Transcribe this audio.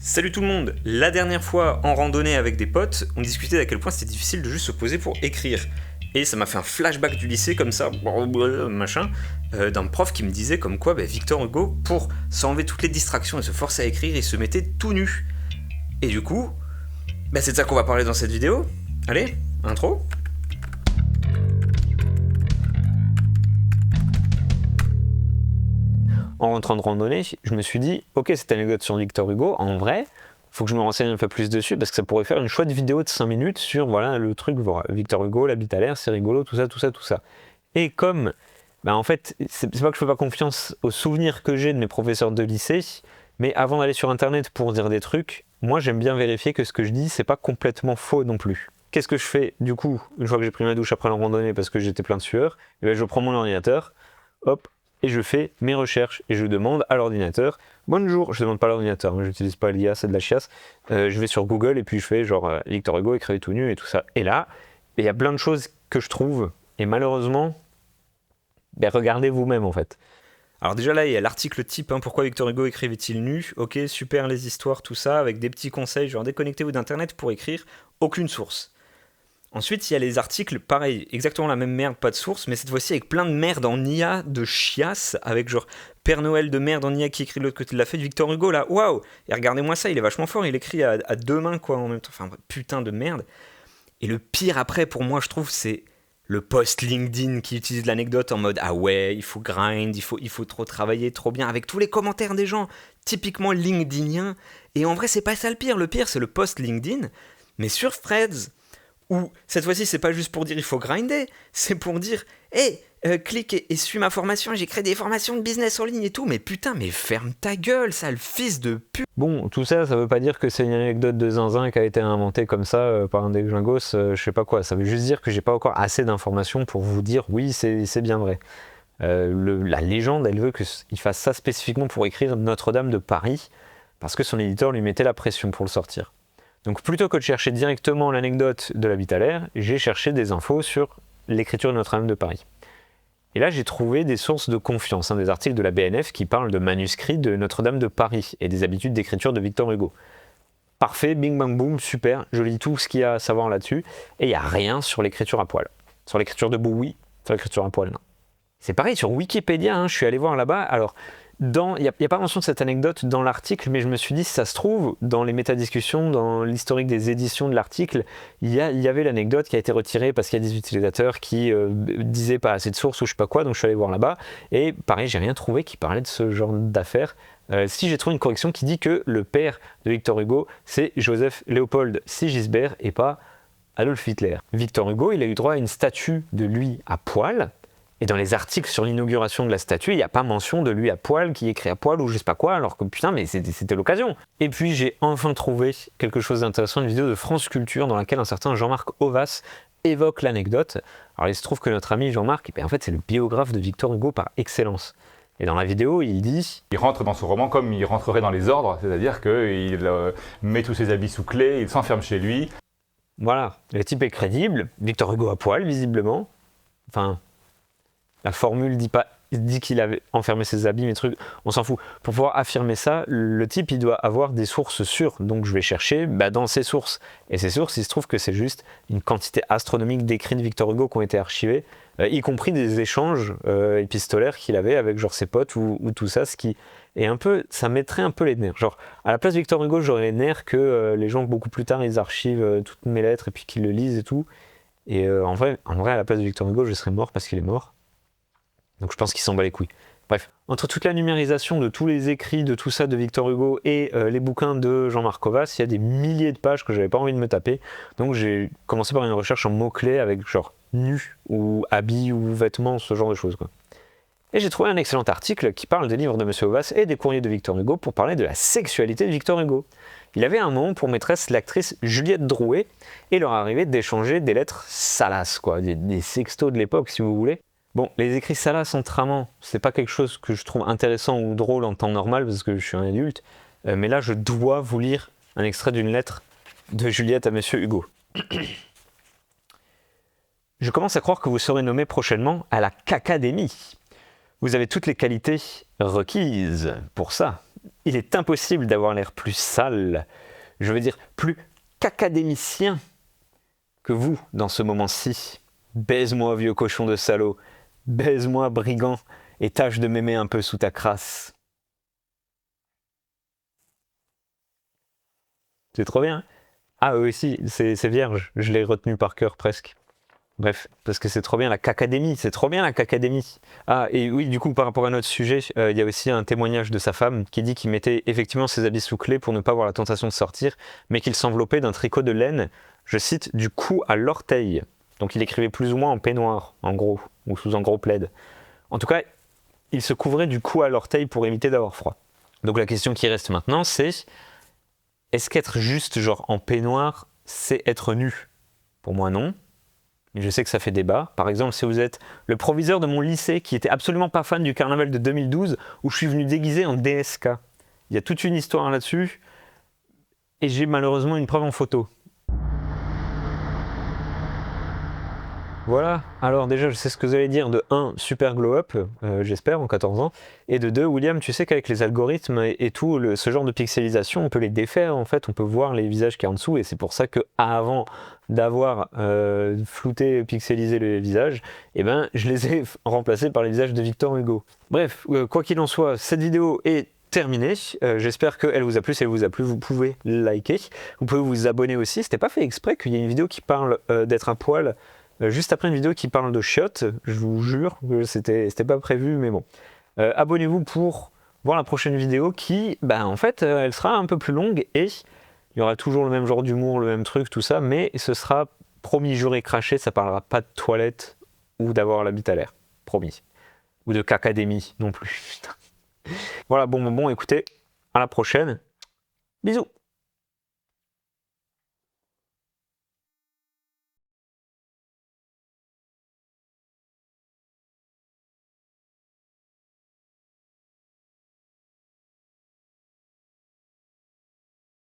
Salut tout le monde. La dernière fois, en randonnée avec des potes, on discutait d'à quel point c'était difficile de juste se poser pour écrire. Et ça m'a fait un flashback du lycée comme ça, machin, d'un prof qui me disait comme quoi Victor Hugo, pour s'enlever toutes les distractions et se forcer à écrire, il se mettait tout nu. Et du coup, c'est de ça qu'on va parler dans cette vidéo. Allez, intro. En rentrant de randonnée, je me suis dit, ok, cette anecdote sur Victor Hugo, en vrai, faut que je me renseigne un peu plus dessus, parce que ça pourrait faire une chouette vidéo de 5 minutes sur, voilà, le truc, voilà, Victor Hugo, l'habit à l'air, c'est rigolo, tout ça. Et comme, en fait, c'est pas que je fais pas confiance aux souvenirs que j'ai de mes professeurs de lycée, mais avant d'aller sur Internet pour dire des trucs, moi j'aime bien vérifier que ce que je dis, c'est pas complètement faux non plus. Qu'est-ce que je fais, du coup, une fois que j'ai pris ma douche après la randonnée, parce que j'étais plein de sueur, je prends mon ordinateur, hop, et je fais mes recherches et je demande à l'ordinateur bonjour, je demande pas à l'ordinateur, je n'utilise pas l'IA, c'est de la chiasse, je vais sur Google et puis je fais genre Victor Hugo écrivait tout nu et tout ça, et là il y a plein de choses que je trouve et malheureusement regardez vous-même en fait. Alors déjà là il y a l'article type, pourquoi Victor Hugo écrivait-il nu, ok super les histoires tout ça avec des petits conseils genre déconnectez-vous d'internet pour écrire, aucune source. Ensuite, il y a les articles, pareil, exactement la même merde, pas de source, mais cette fois-ci avec plein de merde en IA de chiasse, avec genre Père Noël de merde en IA qui écrit de l'autre côté de la feuille, Victor Hugo là, waouh. Et regardez-moi ça, il est vachement fort, il écrit à deux mains quoi en même temps, enfin putain de merde. Et le pire après pour moi je trouve c'est le post LinkedIn qui utilise l'anecdote en mode ah ouais, il faut grind, il faut trop travailler, trop bien, avec tous les commentaires des gens, typiquement LinkedInien. Et en vrai c'est pas ça le pire c'est le post LinkedIn, mais sur Threads. Ou cette fois-ci, c'est pas juste pour dire il faut grinder, c'est pour dire hey, clique et suis ma formation, j'ai créé des formations de business en ligne et tout, mais putain, mais ferme ta gueule, sale fils de pute. Bon, tout ça, ça veut pas dire que c'est une anecdote de zinzin qui a été inventée comme ça par un déglingos, je sais pas quoi, ça veut juste dire que j'ai pas encore assez d'informations pour vous dire oui, c'est bien vrai. La légende, elle veut qu'il fasse ça spécifiquement pour écrire Notre-Dame de Paris, parce que son éditeur lui mettait la pression pour le sortir. Donc plutôt que de chercher directement l'anecdote de l'habit à l'air, j'ai cherché des infos sur l'écriture de Notre-Dame de Paris. Et là j'ai trouvé des sources de confiance, des articles de la BNF qui parlent de manuscrits de Notre-Dame de Paris et des habitudes d'écriture de Victor Hugo. Parfait, bing bang boom, super, je lis tout ce qu'il y a à savoir là-dessus, et il n'y a rien sur l'écriture à poil. Sur l'écriture debout, oui, sur l'écriture à poil, non. C'est pareil sur Wikipédia, je suis allé voir là-bas, alors... Il n'y a pas mention de cette anecdote dans l'article, mais je me suis dit, si ça se trouve, dans les métadiscussions, dans l'historique des éditions de l'article, il y avait l'anecdote qui a été retirée parce qu'il y a des utilisateurs qui disaient pas assez de sources ou je sais pas quoi, donc je suis allé voir là-bas, et pareil, j'ai rien trouvé qui parlait de ce genre d'affaires. Si j'ai trouvé une correction qui dit que le père de Victor Hugo, c'est Joseph Léopold Sigisbert et pas Adolf Hitler. Victor Hugo, il a eu droit à une statue de lui à poil. Et dans les articles sur l'inauguration de la statue, il n'y a pas mention de lui à poil, qui écrit à poil ou je sais pas quoi, alors que putain, mais c'était l'occasion. Et puis j'ai enfin trouvé quelque chose d'intéressant, une vidéo de France Culture dans laquelle un certain Jean-Marc Ovas évoque l'anecdote. Alors il se trouve que notre ami Jean-Marc, en fait c'est le biographe de Victor Hugo par excellence. Et dans la vidéo, il dit... Il rentre dans son roman comme il rentrerait dans les ordres, c'est-à-dire qu'il met tous ses habits sous clé, il s'enferme chez lui. Voilà, le type est crédible, Victor Hugo à poil, visiblement. Enfin... La formule dit qu'il avait enfermé ses habits, mes trucs, on s'en fout. Pour pouvoir affirmer ça, le type, il doit avoir des sources sûres. Donc je vais chercher dans ses sources. Et ces sources, il se trouve que c'est juste une quantité astronomique d'écrits de Victor Hugo qui ont été archivés, y compris des échanges épistolaires qu'il avait avec genre ses potes ou tout ça, ce qui est un peu, ça mettrait un peu les nerfs. Genre, à la place de Victor Hugo, j'aurais les nerfs que les gens, beaucoup plus tard, ils archivent toutes mes lettres et puis qu'ils le lisent et tout. Et en vrai, à la place de Victor Hugo, je serais mort parce qu'il est mort. Donc je pense qu'il s'en bat les couilles. Bref, entre toute la numérisation de tous les écrits de tout ça de Victor Hugo et les bouquins de Jean-Marc Ovas, il y a des milliers de pages que j'avais pas envie de me taper. Donc j'ai commencé par une recherche en mots-clés avec genre nu ou habits ou vêtements, ce genre de choses quoi. Et j'ai trouvé un excellent article qui parle des livres de Monsieur Ovas et des courriers de Victor Hugo pour parler de la sexualité de Victor Hugo. Il avait un nom pour maîtresse l'actrice Juliette Drouet et leur arrivait d'échanger des lettres salaces, quoi, des sextos de l'époque si vous voulez. Bon, les écrits salaces entre amants, c'est pas quelque chose que je trouve intéressant ou drôle en temps normal parce que je suis un adulte, mais là je dois vous lire un extrait d'une lettre de Juliette à Monsieur Hugo. Je commence à croire que vous serez nommé prochainement à la Cacadémie. Vous avez toutes les qualités requises pour ça. il est impossible d'avoir l'air plus sale, je veux dire plus cacadémicien que vous dans ce moment-ci. Baise-moi, vieux cochon de salaud, baise-moi, brigand, et tâche de m'aimer un peu sous ta crasse. C'est trop bien. Ah, eux aussi, c'est vierge, je l'ai retenu par cœur presque. Bref, parce que c'est trop bien la cacadémie, c'est trop bien la cacadémie. Ah, et oui, du coup, par rapport à notre sujet, il y a aussi un témoignage de sa femme qui dit qu'il mettait effectivement ses habits sous clé pour ne pas avoir la tentation de sortir, mais qu'il s'enveloppait d'un tricot de laine, je cite, du cou à l'orteil. Donc il écrivait plus ou moins en peignoir, en gros, ou sous un gros plaid. En tout cas, il se couvrait du cou à l'orteil pour éviter d'avoir froid. Donc la question qui reste maintenant, c'est est-ce qu'être juste genre en peignoir, c'est être nu? Pour moi, non. Mais je sais que ça fait débat. Par exemple, si vous êtes le proviseur de mon lycée qui était absolument pas fan du carnaval de 2012 où je suis venu déguisé en DSK. Il y a toute une histoire là-dessus et j'ai malheureusement une preuve en photo. Voilà, alors déjà je sais ce que vous allez dire de 1, super glow up, j'espère, en 14 ans, et de 2, William, tu sais qu'avec les algorithmes et tout, ce genre de pixelisation, on peut les défaire en fait, on peut voir les visages qu'il y a en dessous, et c'est pour ça que avant d'avoir flouté, pixelisé les visages, eh ben, je les ai remplacés par les visages de Victor Hugo. Bref, quoi qu'il en soit, cette vidéo est terminée. J'espère qu'elle vous a plu. Si elle vous a plu, vous pouvez liker. Vous pouvez vous abonner aussi. C'était pas fait exprès qu'il y ait une vidéo qui parle d'être à poil juste après une vidéo qui parle de chiottes. Je vous jure que c'était pas prévu, mais bon. Abonnez-vous pour voir la prochaine vidéo qui, en fait, elle sera un peu plus longue et il y aura toujours le même genre d'humour, le même truc, tout ça, mais ce sera promis, juré, craché, ça parlera pas de toilette ou d'avoir la bite à l'air. Promis. Ou de cacadémie non plus. Voilà, bon, écoutez, à la prochaine. Bisous.